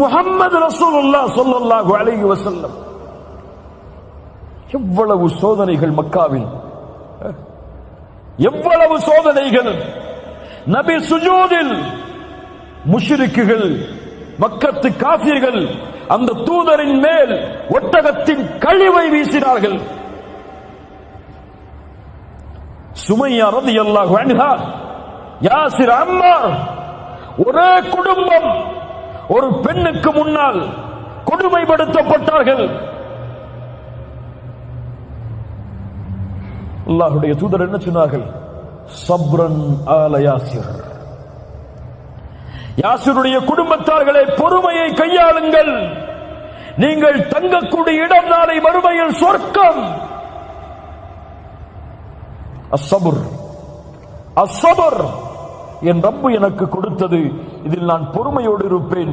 முஹம்மது ரசூலுல்லாஹ் ஸல்லல்லாஹு அலைஹி வஸல்லம். எவ்வளவு சோதனைகள் மக்காவில், எவ்வளவு சோதனைகள். நபி சுஜூதில் முஷ்ரிக்குகள், மக்கத்து காஃபிர்கள் அந்த தூதரின் மேல் ஒட்டகத்தின் கழிவை வீசினார்கள். சுமையா ரலியல்லாஹு அன்ஹா, யாசிர், அம்மார், ஒரே குடும்பம் ஒரு பெண்ணுக்கு முன்னால் கொடுமைப்படுத்தப்பட்டார்கள். அல்லாஹ்வுடைய தூதர் என்ன சொன்னார்கள்? சப்ரன் ஆல யாசிர். யாசிருடைய குடும்பத்தார்களே, பொறுமையை கையாளுங்கள். நீங்கள் தங்கக்கூடிய இடம் நாளை மறுமையில் சொர்க்கம். அஸ்ஸபர், அஸ்ஸபர், என் ரப்பு எனக்கு கொடுத்தது, இதில் நான் பொறுமையோடு இருப்பேன்.